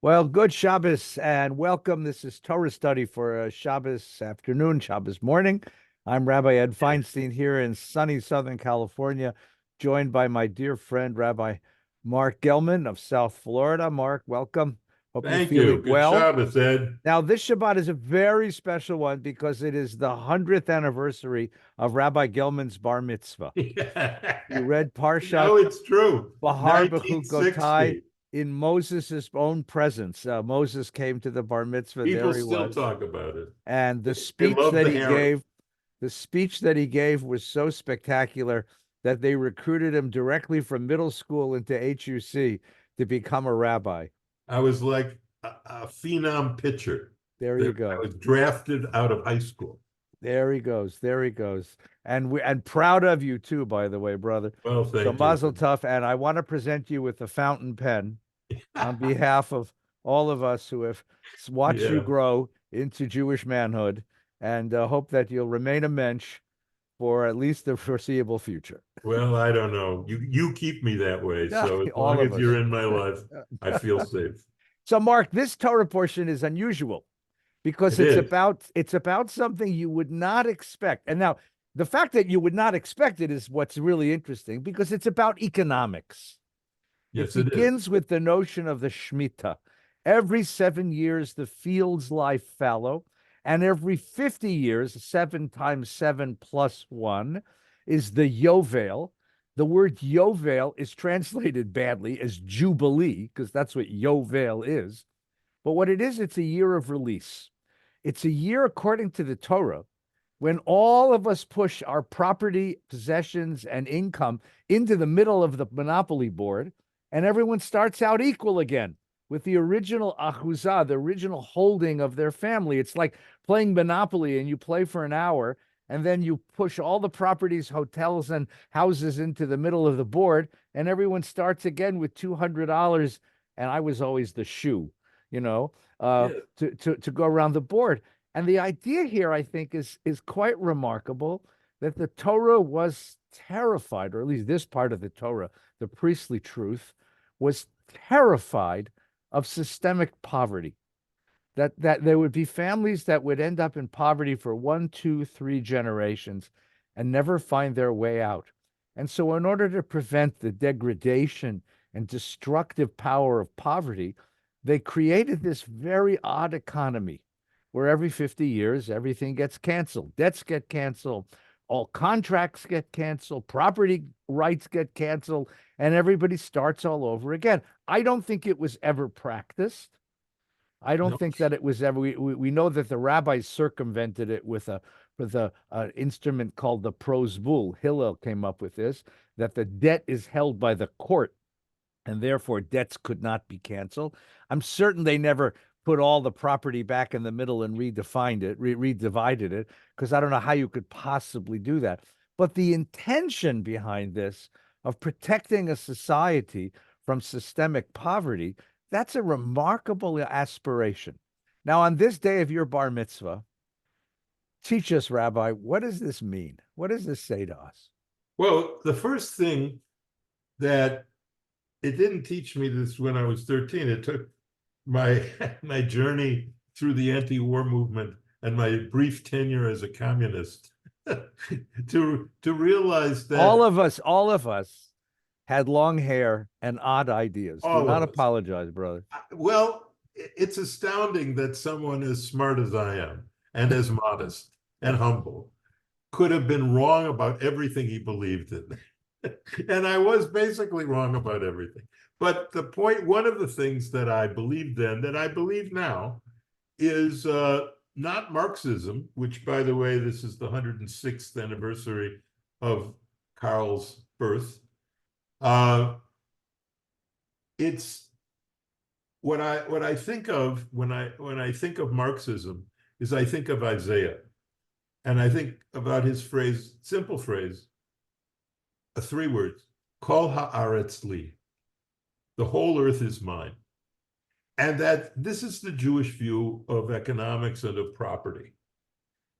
Well, good Shabbos and welcome. This is Torah study for Shabbos afternoon, Shabbos morning. I'm Rabbi Ed Feinstein here in sunny Southern California, joined by my dear friend, Rabbi Mark Gelman of South Florida. Mark, welcome. Hope you're Thank you. feeling Good well. Shabbos, Ed. Now, this Shabbat is a very special one because it is the 100th anniversary of Rabbi Gelman's bar mitzvah. He read Parshat It's true. Bahar Bechukotai 1960. in Moses' own presence. Moses came to the bar mitzvah, People there he still was. talk about it. And They love the harem. the speech that he gave was so spectacular that they recruited him directly from middle school into HUC to become a rabbi. I was like a phenom pitcher There you that I go. was drafted out of high school. There he goes. There he goes. And proud of you too, by the way, brother. Well, So thank you. Mazel Tov, and I want to present you with a fountain pen on behalf of all of us who have watched you Yeah. grow into Jewish manhood and hope that you'll remain a mensch for at least the foreseeable future. Well, I don't know. You keep me that way. Yeah, So as all long of as you're us. in my life, I feel safe. So, Mark, this Torah portion is unusual because It is. it's about something you would not expect. And now, the fact that you would not expect it is what's really interesting because it's about economics. It Yes, it is. begins with the notion of the Shemitah. Every 7 years, the fields lie fallow, and every 50 years, 7 times 7 plus 1, is the Yovel. The word Yovel is translated badly as Jubilee, because that's what Yovel is. But what it is, it's a year of release. It's a year, according to the Torah, when all of us push our property, possessions, and income into the middle of the monopoly board, and everyone starts out equal again with the original achuzah, the original holding of their family. It's like playing Monopoly and you play for an hour and then you push all the properties, hotels, and houses into the middle of the board, and everyone starts again with $200. And I was always the shoe, you know, Yeah. to go around the board. And the idea here, I think, is quite remarkable that the Torah was terrified, or at least this part of the Torah, the priestly truth, was terrified of systemic poverty. That there would be families that would end up in poverty for 1, 2, 3 generations and never find their way out. And so, in order to prevent the degradation and destructive power of poverty, they created this very odd economy where every 50 years, everything gets canceled. Debts get canceled, all contracts get canceled, property rights get canceled, and everybody starts all over again. I don't think it was ever practiced. I don't No. think that it was ever. We know that the rabbis circumvented it with a instrument called the pros bull. Hillel came up with this, that the debt is held by the court and therefore debts could not be canceled. I'm certain they never put all the property back in the middle and redivided it, because I don't know how you could possibly do that. But the intention behind this of protecting a society from systemic poverty, that's a remarkable aspiration. Now, on this day of your bar mitzvah, teach us, Rabbi, what does this mean? What does this say to us? Well, the first thing that it didn't teach me this when I was 13. It took my my journey through the anti-war movement and my brief tenure as a communist to realize that All of us had long hair and odd ideas. Do all not of us, apologize, brother. well, it's astounding that someone as smart as I am and as modest and humble could have been wrong about everything he believed in. And I was basically wrong about everything. But the point, one of the things that I believed then, that I believe now, is not Marxism, which, by the way, this is the 106th anniversary of Karl's birth. Uh, it's what I think of when I think of Marxism is I think of Isaiah, and I think about his phrase, simple phrase, 3 words: Kol haaretz li. The whole earth is mine. And that this is the Jewish view of economics and of property,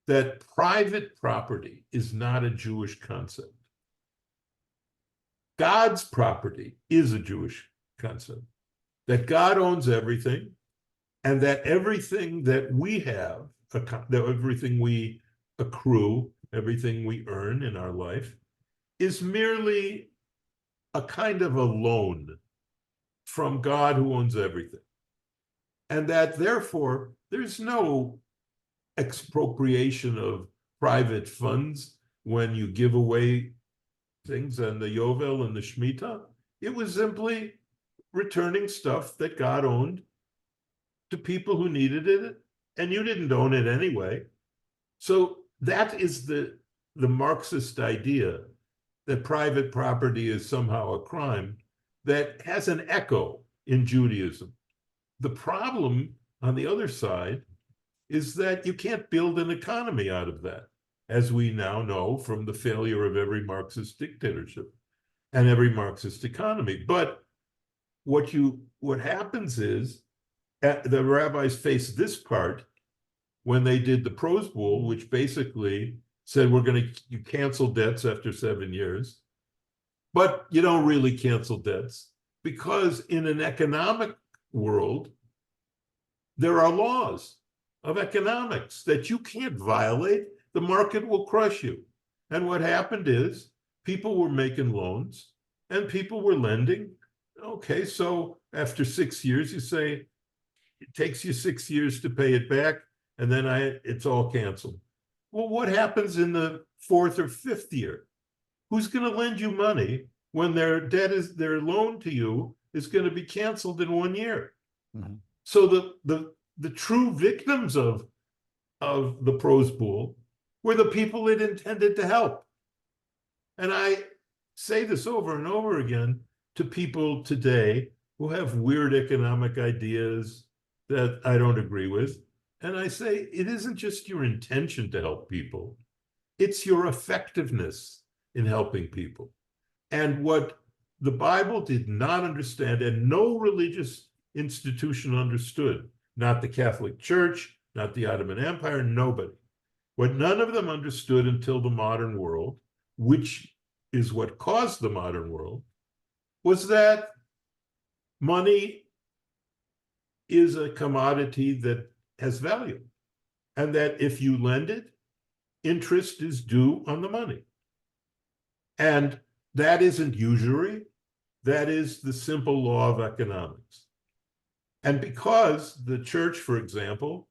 that private property is not a Jewish concept. God's property is a Jewish concept. that God owns everything, and that everything that we have, that everything we accrue, everything we earn in our life, is merely a kind of a loan from God who owns everything. And that therefore there's no expropriation of private funds when you give away things on the Yovel and the Shemitah. It was simply returning stuff that God owned to people who needed it, and you didn't own it anyway. So that is the Marxist idea that private property is somehow a crime that has an echo in Judaism. The problem on the other side is that you can't build an economy out of that, as we now know from the failure of every Marxist dictatorship and every Marxist economy. But what happens is the rabbis face this part when they did the Prose Bowl, which basically said you cancel debts after 7 years, but you don't really cancel debts because in an economic world, there are laws of economics that you can't violate. The market will crush you. And what happened is people were making loans and people were lending. Okay, so after 6 years, you say, it takes you 6 years to pay it back, and then it's all canceled. Well, what happens in the fourth or fifth year? Who's going to lend you money when their loan to you is going to be canceled in 1 year? Mm-hmm. So the true victims of the Prose Bowl were the people it intended to help. And I say this over and over again to people today who have weird economic ideas that I don't agree with. And I say, it isn't just your intention to help people, it's your effectiveness in helping people. And what the Bible did not understand, and no religious institution understood, not the Catholic Church, not the Ottoman Empire, nobody. What none of them understood until the modern world, which is what caused the modern world, was that money is a commodity that has value, and that if you lend it, interest is due on the money. And that isn't usury, that is the simple law of economics. And because the church, for example,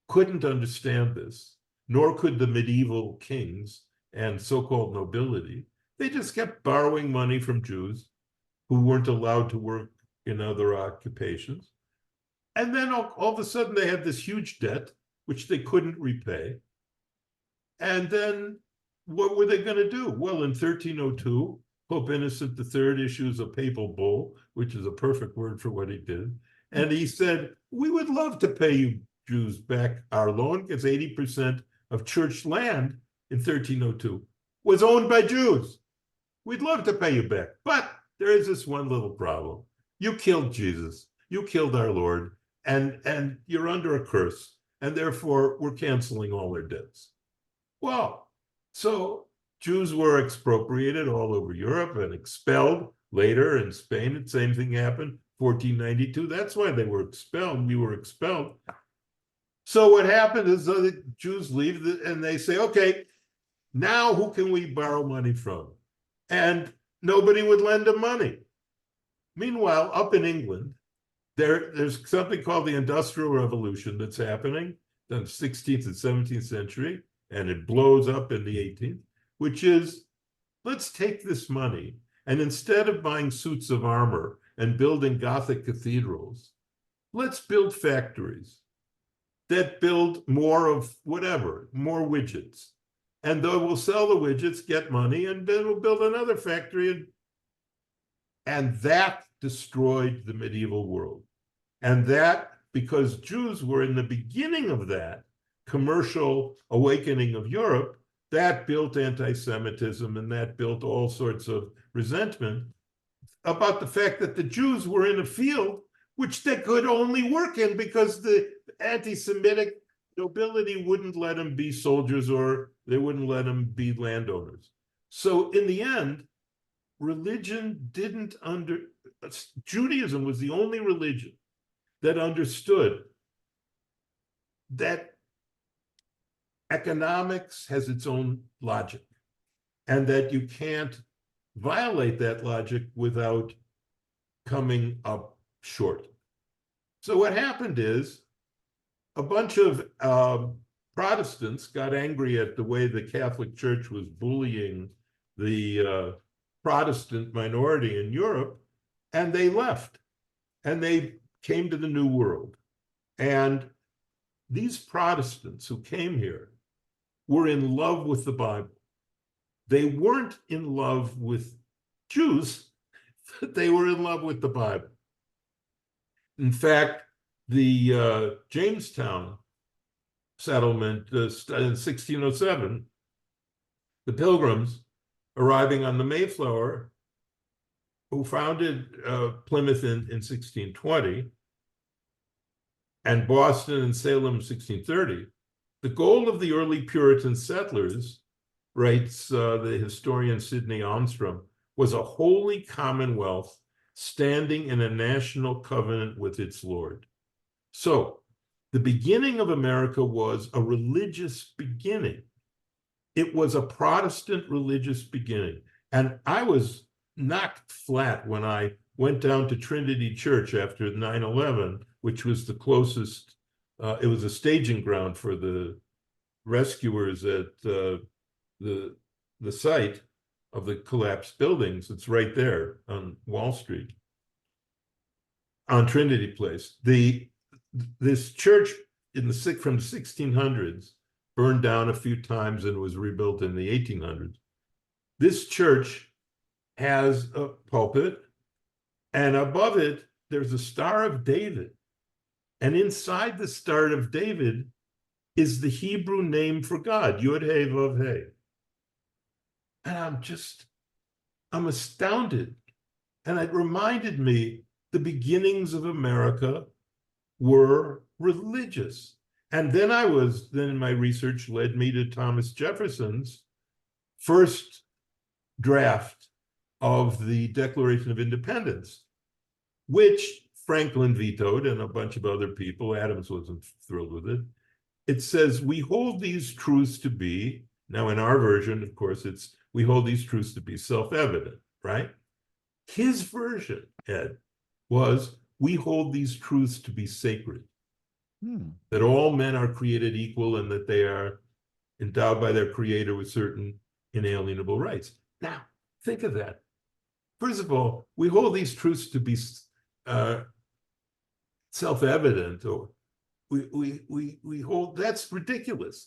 couldn't understand this, nor could the medieval kings and so-called nobility, they just kept borrowing money from Jews who weren't allowed to work in other occupations. And then all of a sudden they had this huge debt, which they couldn't repay. And then what were they going to do? Well, in 1302, Pope Innocent III issues a papal bull, which is a perfect word for what he did. And he said, we would love to pay you Jews back our loan, because 80% of church land in 1302 was owned by Jews. We'd love to pay you back. But there is this one little problem. You killed Jesus. You killed our Lord. And you're under a curse. And therefore, we're canceling all their debts. Well, so Jews were expropriated all over Europe and expelled later in Spain. The same thing happened, 1492. That's why they were expelled. We were expelled. So what happened is the Jews leave and they say, okay, now who can we borrow money from? And nobody would lend them money. Meanwhile, up in England, there's something called the Industrial Revolution that's happening in the 16th and 17th century, and it blows up in the 18th, which is, let's take this money, and instead of buying suits of armor and building Gothic cathedrals, let's build factories that build more of whatever, more widgets. And then we'll sell the widgets, get money, and then we'll build another factory. And that destroyed the medieval world. And that, because Jews were in the beginning of that commercial awakening of Europe, that built anti-Semitism, and that built all sorts of resentment about the fact that the Jews were in a field which they could only work in because the anti-Semitic nobility wouldn't let them be soldiers, or they wouldn't let them be landowners. So in the end, religion didn't Judaism was the only religion that understood that economics has its own logic, and that you can't violate that logic without coming up short. So what happened is a bunch of Protestants got angry at the way the Catholic Church was bullying the Protestant minority in Europe, and they left, and they came to the New World. And these Protestants who came here were in love with the Bible. They weren't in love with Jews, but they were in love with the Bible. In fact, the Jamestown settlement in 1607, the Pilgrims arriving on the Mayflower, who founded Plymouth in 1620, and Boston and Salem in 1630, the goal of the early Puritan settlers, writes the historian Sidney Armstrong, was a holy commonwealth standing in a national covenant with its Lord. So the beginning of America was a religious beginning. It was a Protestant religious beginning. And I was knocked flat when I went down to Trinity Church after 9/11, which was the closest, it was a staging ground for the rescuers at the site of the collapsed buildings. It's right there on Wall Street, on Trinity Place. This church from the 1600s burned down a few times and was rebuilt in the 1800s. This church has a pulpit, and above it, there's a Star of David. And inside the Star of David is the Hebrew name for God, Yod He Vav He. And I'm astounded. And it reminded me the beginnings of America were religious. And then my research led me to Thomas Jefferson's first draft of the Declaration of Independence, which Franklin vetoed and a bunch of other people. Adams wasn't thrilled with it. It says, we hold these truths to be, now in our version, of course, we hold these truths to be self-evident, right? His version, Ed, was, we hold these truths to be sacred. That all men are created equal and that they are endowed by their creator with certain inalienable rights. Now, think of that. First of all, we hold these truths to be self-evident, or we hold, that's ridiculous.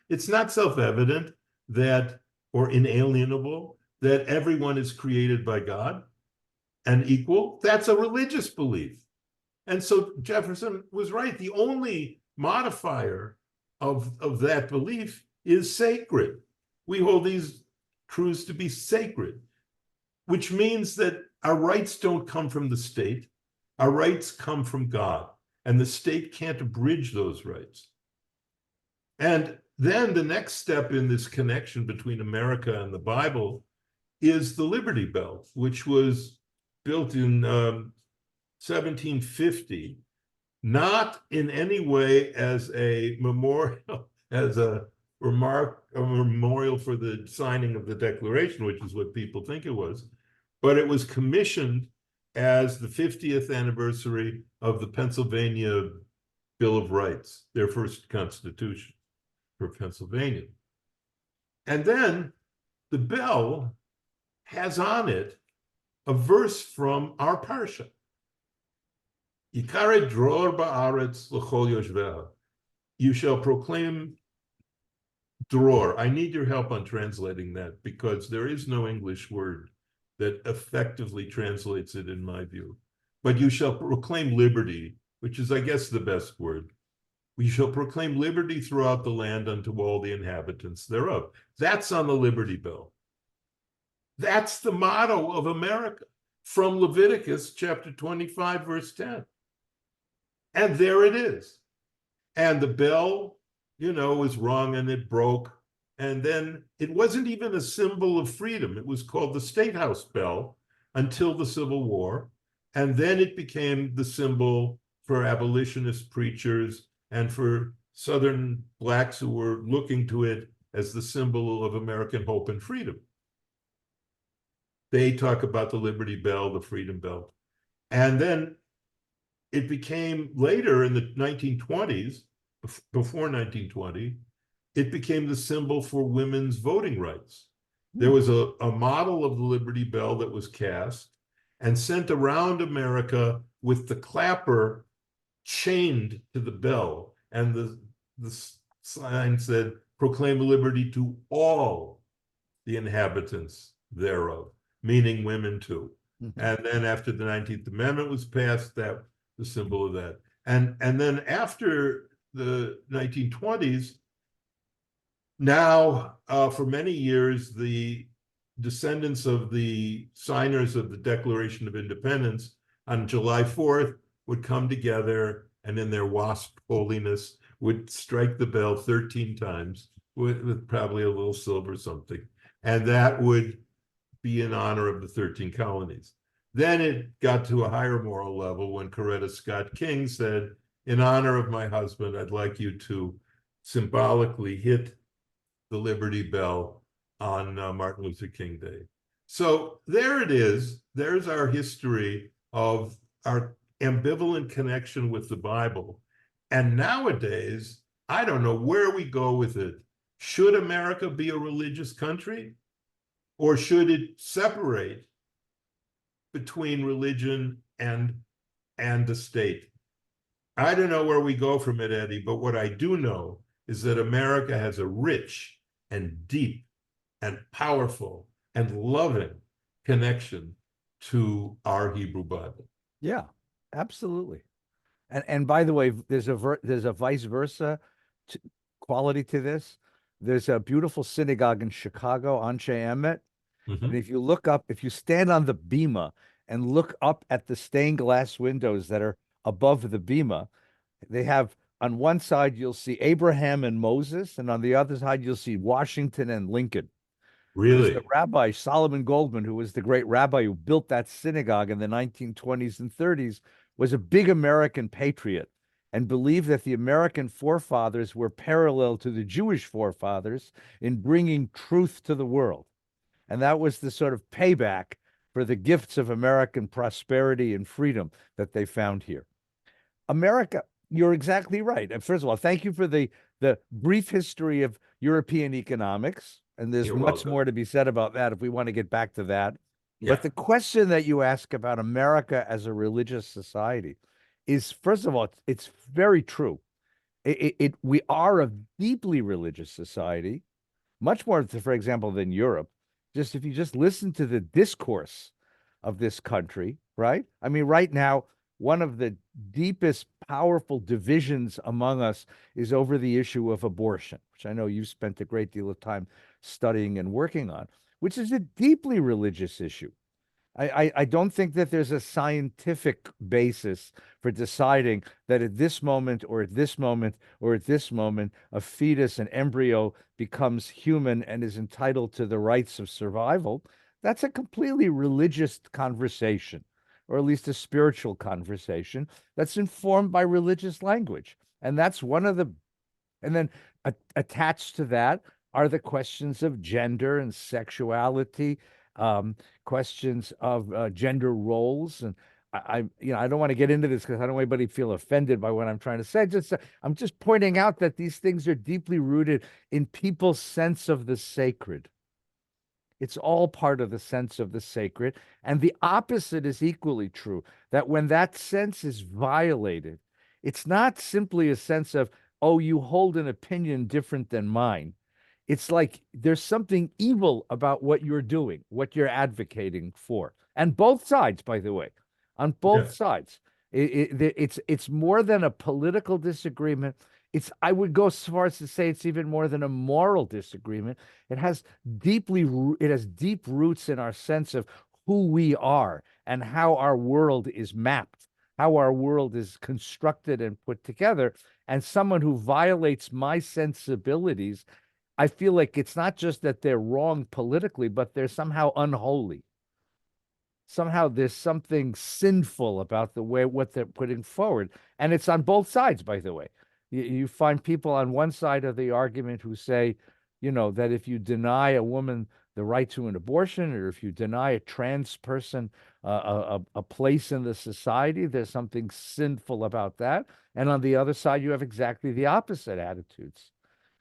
It's not self-evident that, or inalienable, that everyone is created by God and equal. That's a religious belief. And so Jefferson was right. The only modifier of that belief is sacred. We hold these truths to be sacred, which means that our rights don't come from the state. Our rights come from God, and the state can't abridge those rights. And then the next step in this connection between America and the Bible is the Liberty Bell, which was built in 1750, not in any way as a memorial, as a memorial for the signing of the Declaration, which is what people think it was, but it was commissioned as the 50th anniversary of the Pennsylvania Bill of Rights, their first constitution for Pennsylvania. And then the bell has on it a verse from our parsha. Yikare dror ba'aretz l'chol yoshveha. You shall proclaim dror. I need your help on translating that, because there is no English word that effectively translates it in my view. But you shall proclaim liberty, which is, I guess, the best word. We shall proclaim liberty throughout the land unto all the inhabitants thereof. That's on the Liberty Bell. That's the motto of America from Leviticus chapter 25, verse 10. And there it is. And the bell, was wrong and it broke. And then it wasn't even a symbol of freedom. It was called the State House bell until the Civil War. And then it became the symbol for abolitionist preachers and for Southern blacks who were looking to it as the symbol of American hope and freedom. They talk about the Liberty Bell, the Freedom Bell. And then it became later in the 1920s, before 1920, it became the symbol for women's voting rights. There was a model of the Liberty Bell that was cast and sent around America with the clapper chained to the bell. And the sign said, proclaim liberty to all the inhabitants thereof, meaning women too. Mm-hmm. And then after the 19th Amendment was passed, that the symbol of that. And then after the 1920s, now for many years, the descendants of the signers of the Declaration of Independence on July 4th would come together and in their WASP holiness would strike the bell 13 times with probably a little silver something. And that would be in honor of the 13 colonies. Then it got to a higher moral level when Coretta Scott King said, in honor of my husband, I'd like you to symbolically hit the Liberty Bell on Martin Luther King Day. So there it is. There's our history of our ambivalent connection with the Bible. And nowadays, I don't know where we go with it. Should America be a religious country? Or should it separate between religion and the state? I don't know where we go from it, Eddie, but what I do know is that America has a rich and deep and powerful and loving connection to our Hebrew Bible. Yeah, absolutely. And by the way, there's a vice versa quality to this. There's a beautiful synagogue in Chicago, Anshe Emet. Mm-hmm. And if you look up, if you stand on the bima and look up at the stained glass windows that are above the bima, they have on one side, you'll see Abraham and Moses, and on the other side, you'll see Washington and Lincoln. Really? The Rabbi Solomon Goldman, who was the great rabbi who built that synagogue in the 1920s and 30s, was a big American patriot and believed that the American forefathers were parallel to the Jewish forefathers in bringing truth to the world. And that was the sort of payback for the gifts of American prosperity and freedom that they found here. America, you're exactly right. And first of all, thank you for the brief history of European economics. And there's much more to be said about that if we want to get back to that. Yeah. But the question that you ask about America as a religious society is, first of all, it's very true. We are a deeply religious society, much more, for example, than Europe. Just if you just listen to the discourse of this country, right? I mean, right now, one of the deepest, powerful divisions among us is over the issue of abortion, which I know you've spent a great deal of time studying and working on, which is a deeply religious issue. I don't think that there's a scientific basis for deciding that at this moment or at this moment or at this moment, a fetus, an embryo becomes human and is entitled to the rights of survival. That's a completely religious conversation, or at least a spiritual conversation that's informed by religious language. And that's one of the, and then attached to that are the questions of gender and sexuality, questions of gender roles. And I don't want to get into this because I don't want anybody to feel offended by what I'm trying to say. I'm just pointing out that these things are deeply rooted in people's sense of the sacred. It's all part of the sense of the sacred. And the opposite is equally true, that when that sense is violated, it's not simply a sense of, oh, you hold an opinion different than mine. It's like there's something evil about what you're doing, what you're advocating for. And both sides, by the way, on both sides. It's more than a political disagreement. I would go as far as to say it's even more than a moral disagreement. It has deep roots in our sense of who we are and how our world is mapped, how our world is constructed and put together. And someone who violates my sensibilities, I feel like it's not just that they're wrong politically, but they're somehow unholy. somehow there's something sinful about the way what they're putting forward. And it's on both sides, by the way. You find people on one side of the argument who say, that if you deny a woman the right to an abortion, or if you deny a trans person a place in the society, there's something sinful about that. And on the other side, you have exactly the opposite attitudes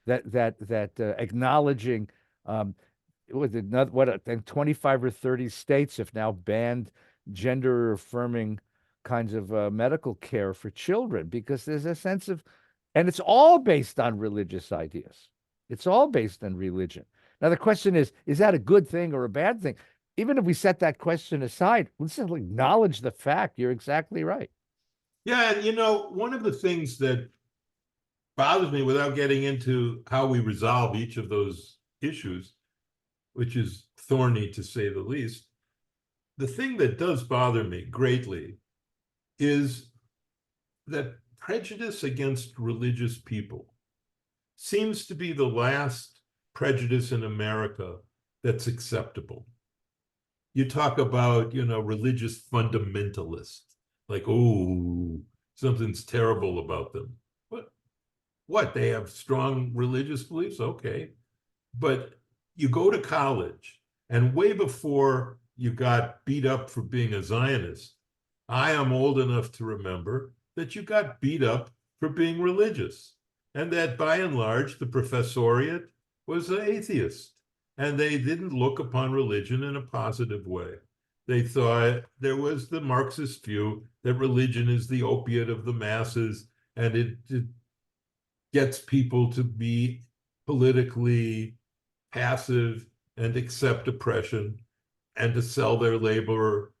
that acknowledging was it not what I think 25 or 30 states have now banned gender affirming kinds of medical care for children because there's a sense of, and it's all based on religious ideas. It's all based on religion. Now the question is that a good thing or a bad thing? Even if we set that question aside, let's simply acknowledge the fact. You're exactly right. Yeah, and one of the things that bothers me, without getting into how we resolve each of those issues, which is thorny to say the least, the thing that does bother me greatly is that prejudice against religious people seems to be the last prejudice in America that's acceptable. You talk about, religious fundamentalists, like, oh, something's terrible about them. What? They have strong religious beliefs? Okay. But you go to college, and way before you got beat up for being a Zionist, I am old enough to remember that you got beat up for being religious, and that by and large, the professoriate was an atheist, and they didn't look upon religion in a positive way. They thought there was the Marxist view that religion is the opiate of the masses, and it gets people to be politically passive and accept oppression and to sell their labor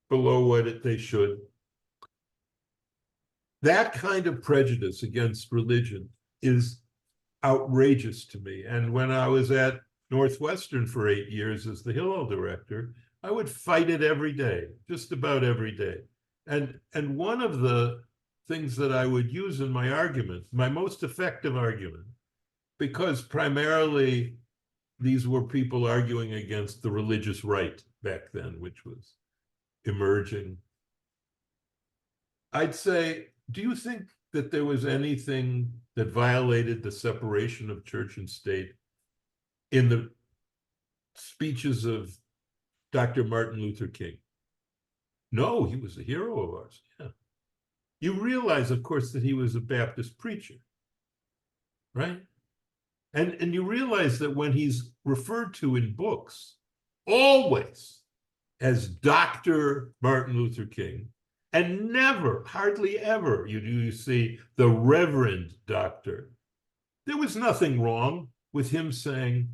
below what they should. That kind of prejudice against religion is outrageous to me. And when I was at Northwestern for 8 years as the Hillel director, I would fight it every day, just about every day. And one of the things that I would use in my argument, my most effective argument, because primarily these were people arguing against the religious right back then, which was emerging. I'd say, do you think that there was anything that violated the separation of church and state in the speeches of Dr. Martin Luther King? No, he was a hero of ours. Yeah. You realize, of course, that he was a Baptist preacher, right? And you realize that when he's referred to in books, always as Dr. Martin Luther King, and never, hardly ever, you see the Reverend Doctor. There was nothing wrong with him saying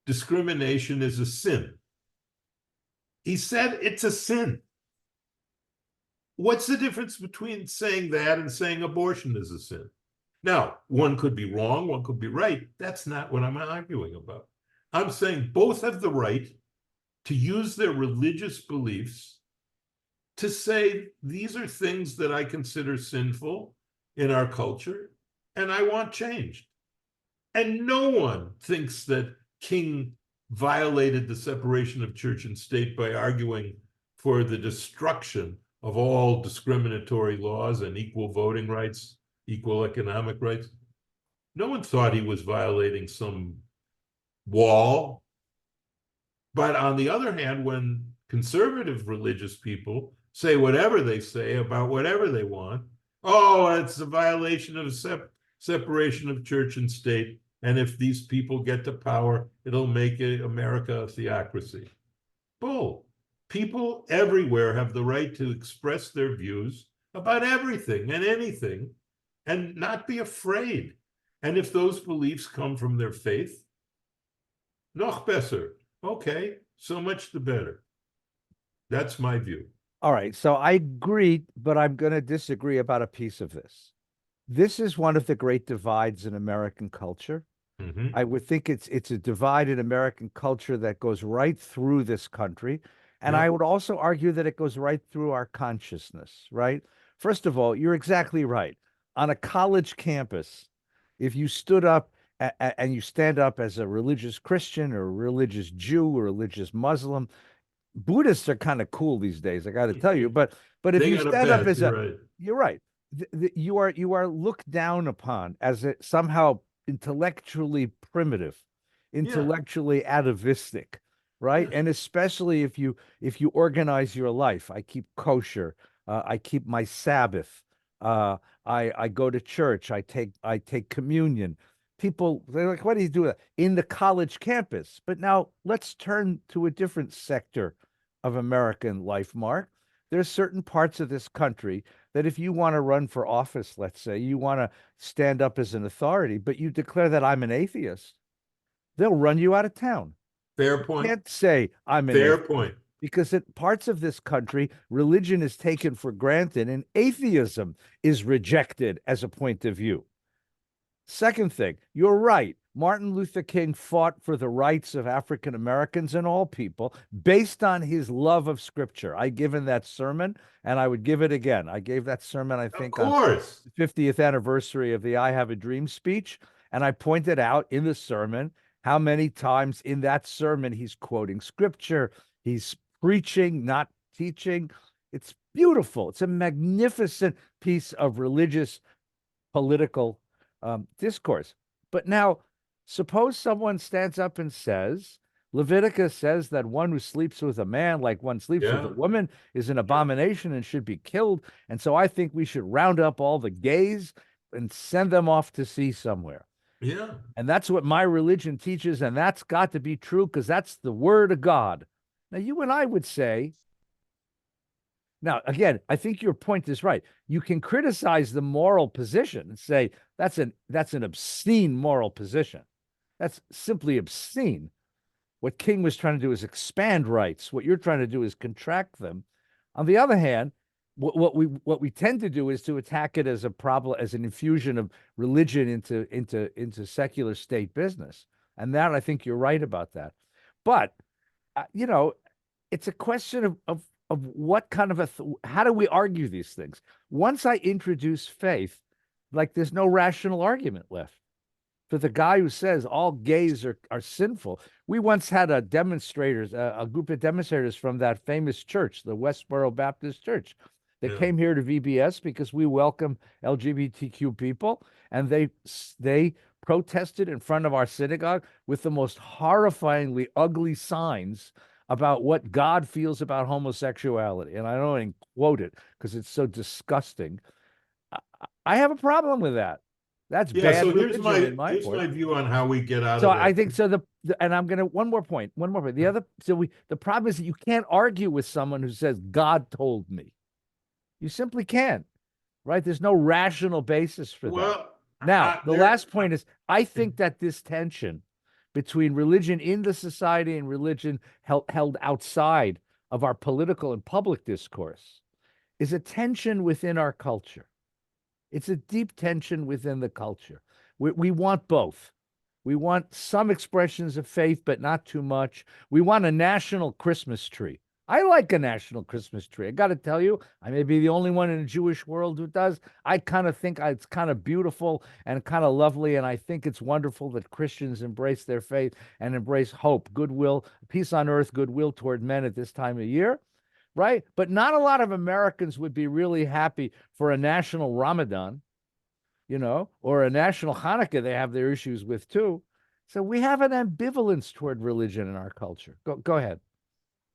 discrimination is a sin. He said it's a sin. What's the difference between saying that and saying abortion is a sin? Now, one could be wrong, one could be right. That's not what I'm arguing about. I'm saying both have the right to use their religious beliefs to say these are things that I consider sinful in our culture and I want changed. And no one thinks that King violated the separation of church and state by arguing for the destruction of all discriminatory laws and equal voting rights, equal economic rights. No one thought he was violating some wall. But on the other hand, when conservative religious people say whatever they say about whatever they want, oh, it's a violation of separation of church and state. And if these people get to power, it'll make America a theocracy. Bull. People everywhere have the right to express their views about everything and anything and not be afraid. And if those beliefs come from their faith, noch besser. Okay, so much the better. That's my view. All right. So I agree, but I'm going to disagree about a piece of this. This is one of the great divides in American culture. Mm-hmm. I would think it's a divide in American culture that goes right through this country. And I Yep. would also argue that it goes right through our consciousness, right? First of all, you're exactly right. On a college campus, if you stood up and you stand up as a religious Christian or a religious Jew or a religious Muslim, Buddhists are kind of cool these days, I got to tell you. But if They you got a stand up pass. as You're a, right. you're right. You are looked down upon as a, somehow intellectually primitive, Yeah. intellectually atavistic, right? Yes. And especially if you organize your life. I keep kosher. I keep my Sabbath. Uh, I go to church. I take communion. People, they're like, what do you do in the college campus? But now let's turn to a different sector of American life, Mark. There's certain parts of this country that if you want to run for office, let's say, you want to stand up as an authority, but you declare that I'm an atheist, they'll run you out of town. Fair You point. can't say I'm an Fair atheist point. because in parts of this country, religion is taken for granted and atheism is rejected as a point of view. Second thing, you're right. Martin Luther King fought for the rights of African Americans and all people based on his love of scripture. I given that sermon and I would give it again. I gave that sermon, I Of think, on course. the 50th anniversary of the I Have a Dream speech. And I pointed out in the sermon how many times in that sermon he's quoting scripture, he's preaching, not teaching. It's beautiful. It's a magnificent piece of religious political discourse. But now, suppose someone stands up and says, Leviticus says that one who sleeps with a man like one sleeps with a Yeah. woman is an Yeah. abomination and should be killed. And so I think we should round up all the gays and send them off to sea somewhere. Yeah. And that's what my religion teaches. And that's got to be true because that's the word of God. Now, you and I would say, now, again, I think your point is right. You can criticize the moral position and say that's an obscene moral position. That's simply obscene. What King was trying to do is expand rights. What you're trying to do is contract them. On the other hand, what we tend to do is to attack it as a problem, as an infusion of religion into secular state business. And that I think you're right about that. But you know, it's a question of what kind of how do we argue these things? Once I introduce faith, like there's no rational argument left. For the guy who says all gays are sinful, we once had a group of demonstrators from that famous church, the Westboro Baptist Church. They Yeah. came here to VBS because we welcome LGBTQ people, and they protested in front of our synagogue with the most horrifyingly ugly signs about what God feels about homosexuality. And I don't even quote it because it's so disgusting. I, I have a problem with that. That's Yeah. bad So religion in my here's book. my view on how we get out So of I that. think so. And I'm gonna one more point. The problem is that you can't argue with someone who says God told me. You simply can't, right? There's no rational basis for that. Well, Now, the there. last point is I think that this tension between religion in the society and religion held outside of our political and public discourse is a tension within our culture. It's a deep tension within the culture. We want both. We want some expressions of faith, but not too much. We want a national Christmas tree. I like a national Christmas tree. I got to tell you, I may be the only one in the Jewish world who does. I kind of think it's kind of beautiful and kind of lovely. And I think it's wonderful that Christians embrace their faith and embrace hope, goodwill, peace on earth, goodwill toward men at this time of year, right? But not a lot of Americans would be really happy for a national Ramadan, or a national Hanukkah they have their issues with too. So we have an ambivalence toward religion in our culture. Go ahead.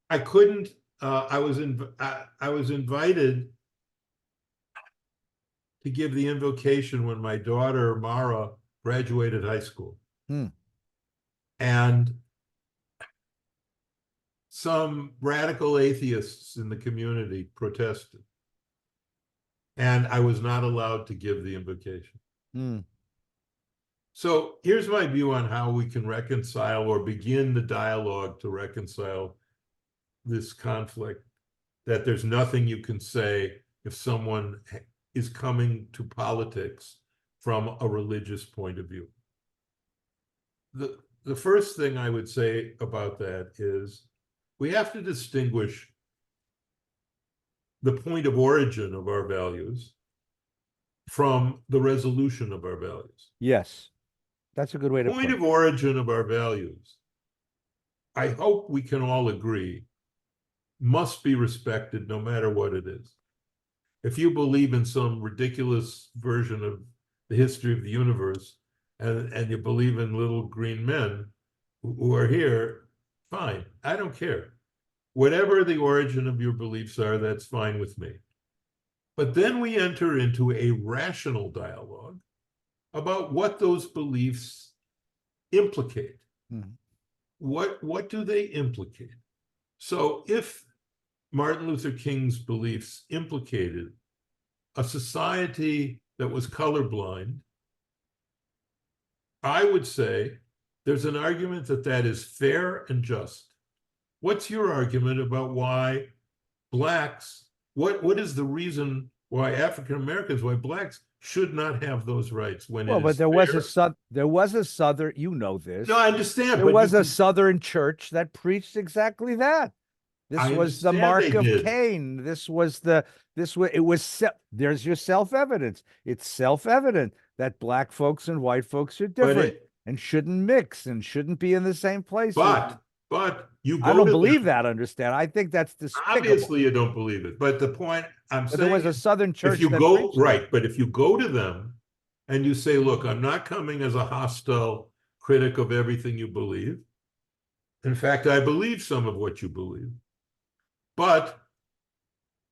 I couldn't. I was invited to give the invocation when my daughter Mara graduated high school, Hmm. and some radical atheists in the community protested, and I was not allowed to give the invocation. Hmm. So here's my view on how we can reconcile or begin the dialogue to reconcile this conflict, that there's nothing you can say if someone is coming to politics from a religious point of view. The first thing I would say about that is we have to distinguish the point of origin of our values from the resolution of our values. Yes, that's a good way to Point put of it. origin of our values, I hope we can all agree, must be respected no matter what it is. If you believe in some ridiculous version of the history of the universe, and you believe in little green men who are here, fine. I don't care. Whatever the origin of your beliefs are, that's fine with me. But then we enter into a rational dialogue about what those beliefs implicate. Mhm. What do they implicate? So if Martin Luther King's beliefs implicated a society that was colorblind, I would say there's an argument that that is fair and just. What's your argument about why blacks, what is the reason why African Americans, why blacks should not have those rights when Well, it but is there was a fair? there was a southern, you know No, this. I understand, There but you was a can, southern church that preached exactly that. This I was the understand they mark of did, Cain. This was it was there's your self-evidence. It's self-evident that black folks and white folks are but different and shouldn't mix and shouldn't be in the same places. but you I go don't to believe them. that, understand? I think that's despicable. Obviously, you don't believe it. But the point I'm But there saying was a is, southern if church you that go preached it. right, but if you go to them and you say, look, I'm not coming as a hostile critic of everything you believe. In fact, I believe some of what you believe. But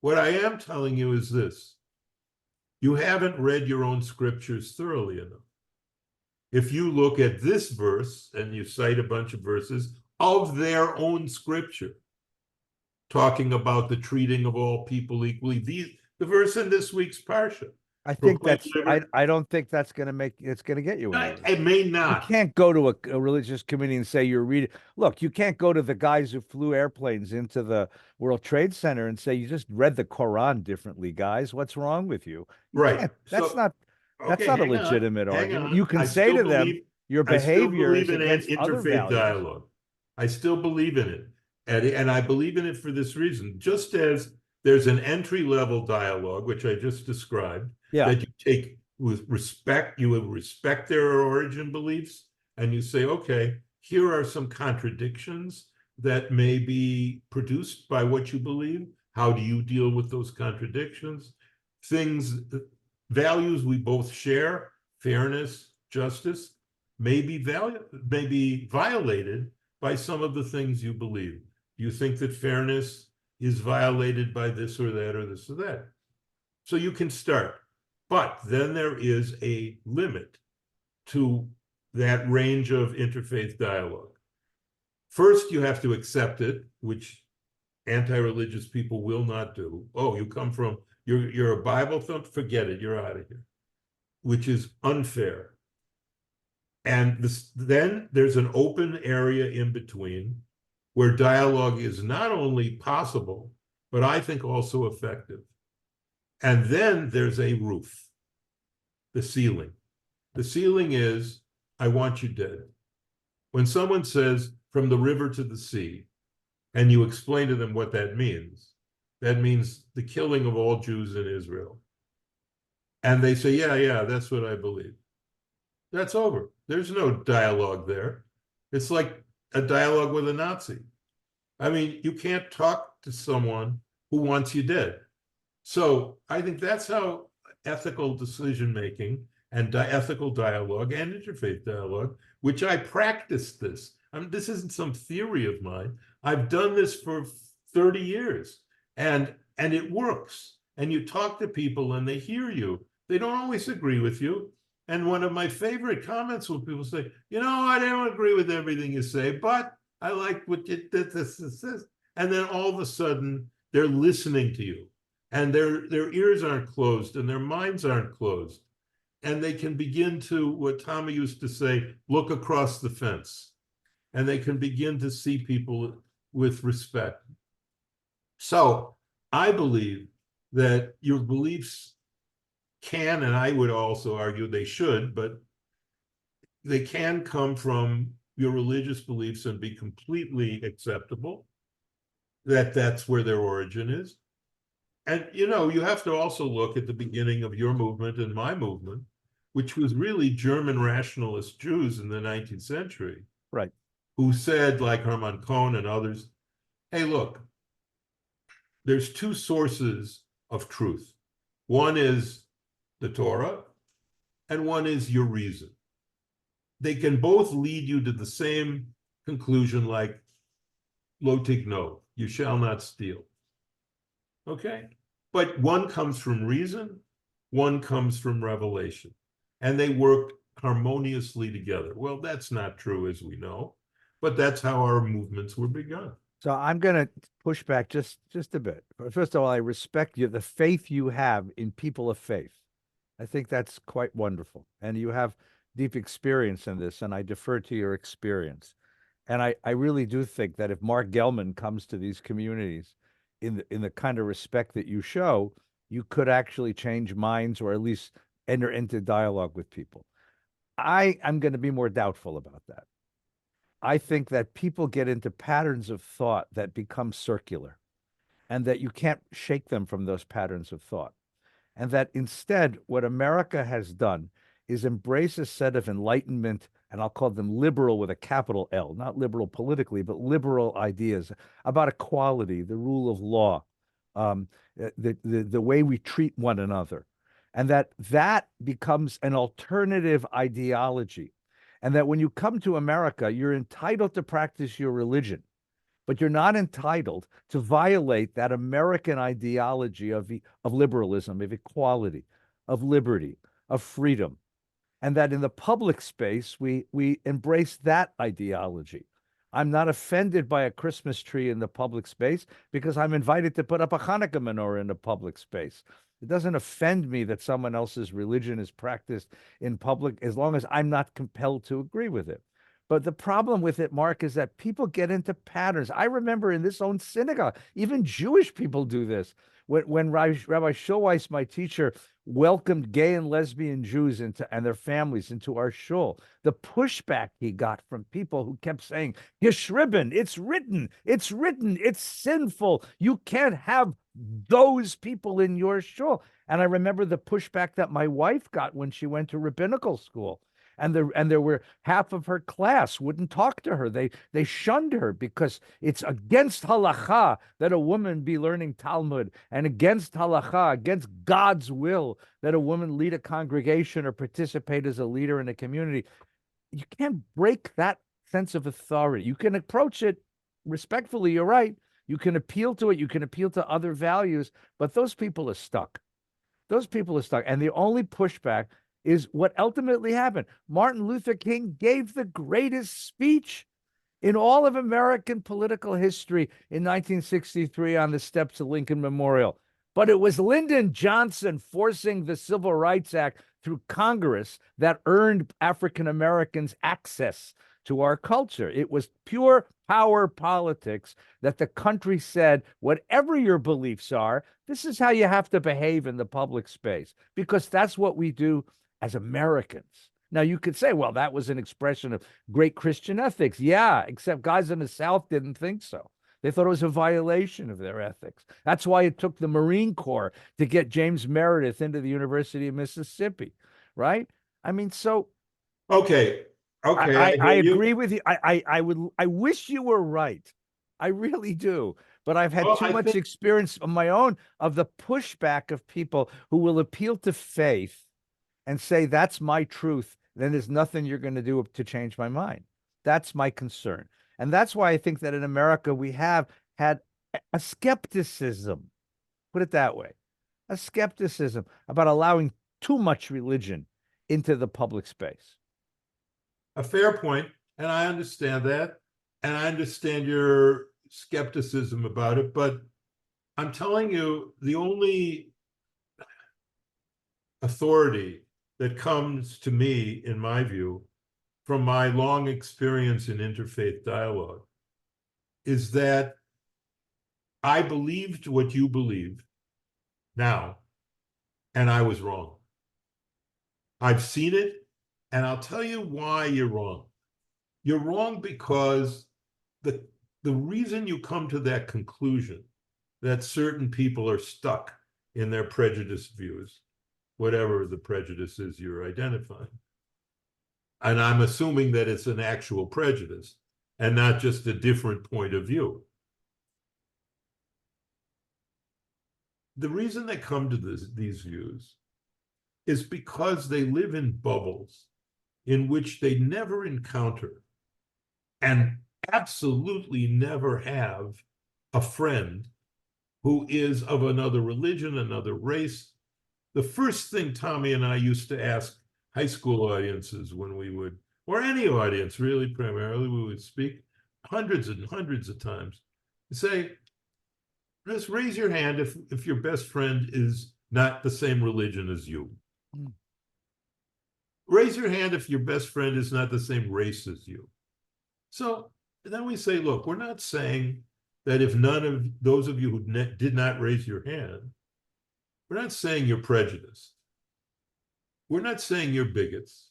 what I am telling you is this: you haven't read your own scriptures thoroughly enough. If you look at this verse and you cite a bunch of verses of their own scripture, talking about the treating of all people equally. The verse in this week's parsha. Proclaim liberty. I don't think that's going to it's going to get you anywhere. It may You not. can't go to a religious committee and say you're reading. Look, you can't go to the guys who flew airplanes into the World Trade Center and say you just read the Quran differently, guys. What's wrong with you? You Right. can't. So, That's okay, not a legitimate hang argument. on. You can say to them your I still behavior believe is in an against other interfaith values. dialogue. I still believe in it. And I believe in it for this reason. Just as there's an entry level dialogue, which I just described, Yeah, that you take with respect, you will respect their origin beliefs, and you say, okay, here are some contradictions that may be produced by what you believe. How do you deal with those contradictions? Things, values we both share, fairness, justice, may be violated by some of the things you believe. You think that fairness is violated by this or that or this or that. So you can start. But then there is a limit to that range of interfaith dialogue. First, you have to accept it, which anti-religious people will not do. Oh, you come from, you're a Bible thump, forget it, you're out of here, which is unfair. And then there's an open area in between where dialogue is not only possible, but I think also effective. And then there's a roof, the ceiling. The ceiling is, I want you dead. When someone says from the river to the sea, and you explain to them what that means the killing of all Jews in Israel. And they say, yeah, that's what I believe. That's over. There's no dialogue there. It's like a dialogue with a Nazi. I mean, you can't talk to someone who wants you dead. So I think that's how ethical decision making and ethical dialogue and interfaith dialogue, which I practice this. I mean, this isn't some theory of mine. I've done this for 30 years, and it works. And you talk to people and they hear you. They don't always agree with you. And one of my favorite comments when people say, I don't agree with everything you say, but I like what you did, this. And then all of a sudden, they're listening to you. And their ears aren't closed and their minds aren't closed. And they can begin to, what Tommy used to say, look across the fence. And they can begin to see people with respect. So I believe that your beliefs can, and I would also argue they should, but they can come from your religious beliefs and be completely acceptable, that's where their origin is. And, you have to also look at the beginning of your movement and my movement, which was really German rationalist Jews in the 19th century. right. Who said, like Hermann Cohn and others, hey, look, there's two sources of truth. One is the Torah, and one is your reason. They can both lead you to the same conclusion, like lo tigno, you shall not steal. Okay? But one comes from reason, one comes from revelation, and they work harmoniously together. Well, that's not true, as we know, but that's how our movements were begun. So I'm going to push back just a bit. First of all, I respect you, the faith you have in people of faith. I think that's quite wonderful. And you have deep experience in this, and I defer to your experience. And I really do think that if Mark Gelman comes to these communities in the kind of respect that you show, you could actually change minds or at least enter into dialogue with people. I am going to be more doubtful about that. I think that people get into patterns of thought that become circular and that you can't shake them from those patterns of thought. And that instead, what America has done is embrace a set of enlightenment, and I'll call them liberal with a capital L, not liberal politically, but liberal ideas about equality, the rule of law, the way we treat one another, and that becomes an alternative ideology. And that when you come to America, you're entitled to practice your religion, but you're not entitled to violate that American ideology of liberalism, of equality, of liberty, of freedom. And that in the public space, we embrace that ideology. I'm not offended by a Christmas tree in the public space because I'm invited to put up a Hanukkah menorah in the public space. It doesn't offend me that someone else's religion is practiced in public as long as I'm not compelled to agree with it. But the problem with it, Mark, is that people get into patterns. I remember in this own synagogue, even Jewish people do this. When Rabbi Schulweis, my teacher, welcomed gay and lesbian Jews into and their families into our shul, the pushback he got from people who kept saying, "Geschriben, it's written, it's sinful. You can't have those people in your shul." And I remember the pushback that my wife got when she went to rabbinical school. And there were half of her class wouldn't talk to her. They shunned her because it's against halacha that a woman be learning Talmud, and against halacha, against God's will, that a woman lead a congregation or participate as a leader in a community. You can't break that sense of authority. You can approach it respectfully. You're right. You can appeal to it. You can appeal to other values, but those people are stuck. Those people are stuck. And the only pushback is what ultimately happened. Martin Luther King gave the greatest speech in all of American political history in 1963 on the steps of Lincoln Memorial. But it was Lyndon Johnson forcing the Civil Rights Act through Congress that earned African Americans access to our culture. It was pure power politics that the country said, whatever your beliefs are, this is how you have to behave in the public space, because that's what we do as Americans. Now, you could say, well, that was an expression of great Christian ethics. Yeah, except guys in the South didn't think so. They thought it was a violation of their ethics. That's why it took the Marine Corps to get James Meredith into the University of Mississippi, right? I mean, so Okay. I I hear you. agree with you. I wish you were right. I really do. But I've had Well, too I much think experience of my own of the pushback of people who will appeal to faith and say, that's my truth, then there's nothing you're going to do to change my mind. That's my concern. And that's why I think that in America we have had a skepticism, put it that way, a skepticism about allowing too much religion into the public space. a fair point, and I understand that, and I understand your skepticism about it, but I'm telling you, the only authority that comes to me, in my view, from my long experience in interfaith dialogue, is that I believed what you believe now, and I was wrong. I've seen it, and I'll tell you why you're wrong. You're wrong because the reason you come to that conclusion that certain people are stuck in their prejudice views, whatever the prejudice is you're identifying, and I'm assuming that it's an actual prejudice and not just a different point of view. the reason they come to these views is because they live in bubbles in which they never encounter and absolutely never have a friend who is of another religion, another race. The first thing Tommy and I used to ask high school audiences when we would, or any audience really, primarily, we would speak hundreds and hundreds of times, say, just raise your hand if your best friend is not the same religion as you. Mm. Raise your hand if your best friend is not the same race as you. So then we say, look, we're not saying that if none of those of you who did not raise your hand, we're not saying you're prejudiced. We're not saying you're bigots,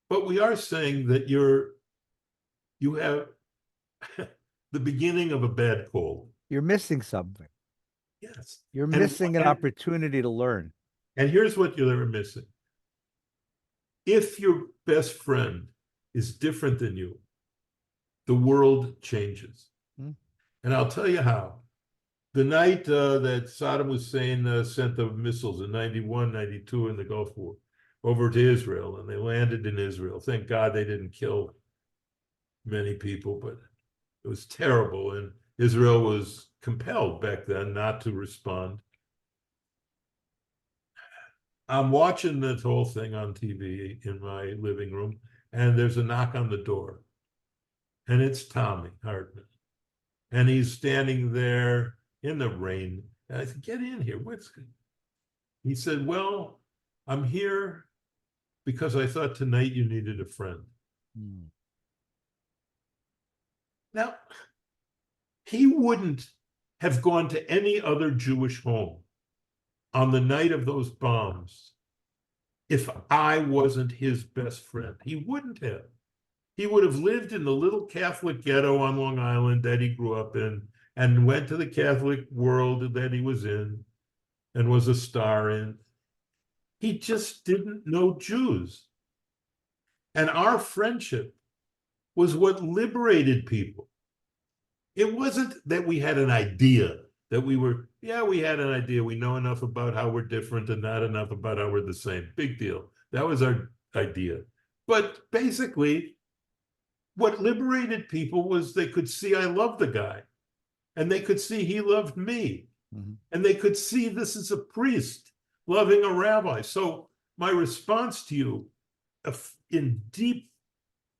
but we are saying that you have the beginning of a bad cold. You're missing something. Yes. You're missing an opportunity to learn. And here's what you're missing. If your best friend is different than you, the world changes. Hmm. And I'll tell you how. The night that Saddam Hussein sent the missiles in 91, 92 in the Gulf War over to Israel, and they landed in Israel. Thank God they didn't kill many people, but it was terrible. And Israel was compelled back then not to respond. I'm watching this whole thing on TV in my living room, and there's a knock on the door. And it's Tommy Hartman. And he's standing there in the rain. And I said, get in here. What's good? He said, well, I'm here because I thought tonight you needed a friend. Hmm. Now, he wouldn't have gone to any other Jewish home on the night of those bombs if I wasn't his best friend. He wouldn't have. He would have lived in the little Catholic ghetto on Long Island that he grew up in and went to the Catholic world that he was in and was a star in. He just didn't know Jews. And our friendship was what liberated people. It wasn't that we had an idea that we had an idea. We know enough about how we're different and not enough about how we're the same. Big deal. That was our idea. But basically, what liberated people was they could see I loved the guy, and they could see he loved me, and they could see this is a priest loving a rabbi. So my response to you in deep,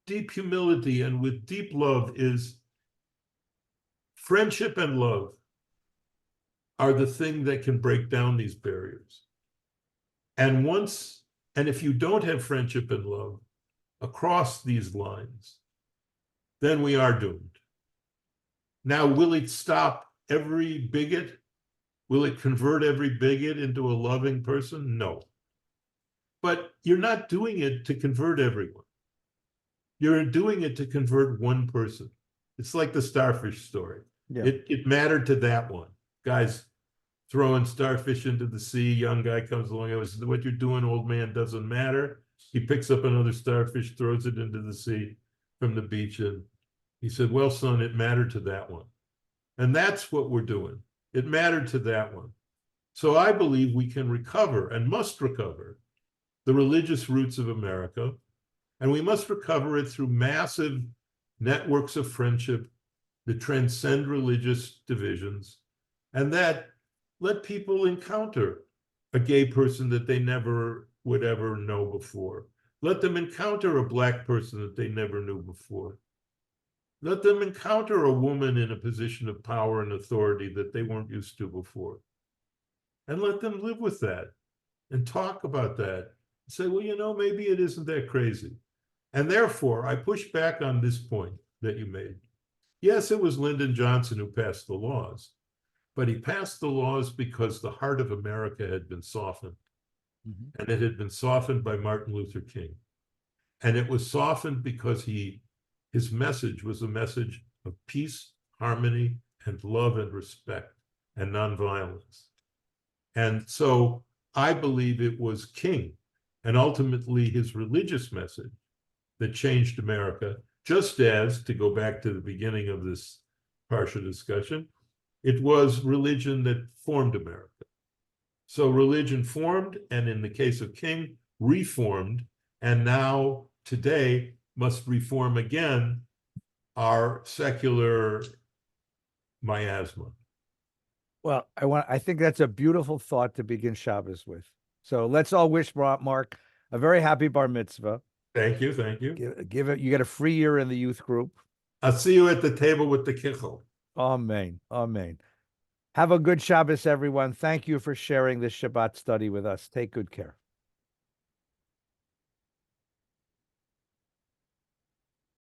deep humility and with deep love is friendship and love are the thing that can break down these barriers. And if you don't have friendship and love across these lines, then we are doomed. Now, will it stop every bigot? Will it convert every bigot into a loving person? No. But you're not doing it to convert everyone. You're doing it to convert one person. It's like the starfish story. Yeah. It mattered to that one. Guys throwing starfish into the sea, young guy comes along and says, what you're doing, old man, doesn't matter. He picks up another starfish, throws it into the sea from the beach, and he said, well, son, it mattered to that one. And that's what we're doing. It mattered to that one. So I believe we can recover and must recover the religious roots of America, and we must recover it through massive networks of friendship that transcend religious divisions, and that let people encounter a gay person that they never would ever know before. Let them encounter a Black person that they never knew before. Let them encounter a woman in a position of power and authority that they weren't used to before. And let them live with that and talk about that. Say, well, maybe it isn't that crazy. And therefore, I push back on this point that you made. Yes, it was Lyndon Johnson who passed the laws, but he passed the laws because the heart of America had been softened. And it had been softened by Martin Luther King. And it was softened because his message was a message of peace, harmony, and love and respect and nonviolence. And so I believe it was King and ultimately his religious message that changed America, just as, to go back to the beginning of this Parsha discussion, it was religion that formed America. So religion formed, and in the case of King, reformed, and now today must reform again our secular miasma. Well, I think that's a beautiful thought to begin Shabbos with. So let's all wish Mark a very happy bar mitzvah. Thank you, thank you. Give it. You get a free year in the youth group. I'll see you at the table with the kichel. Amen. Amen. Have a good Shabbos, everyone. Thank you for sharing this Shabbat study with us. Take good care.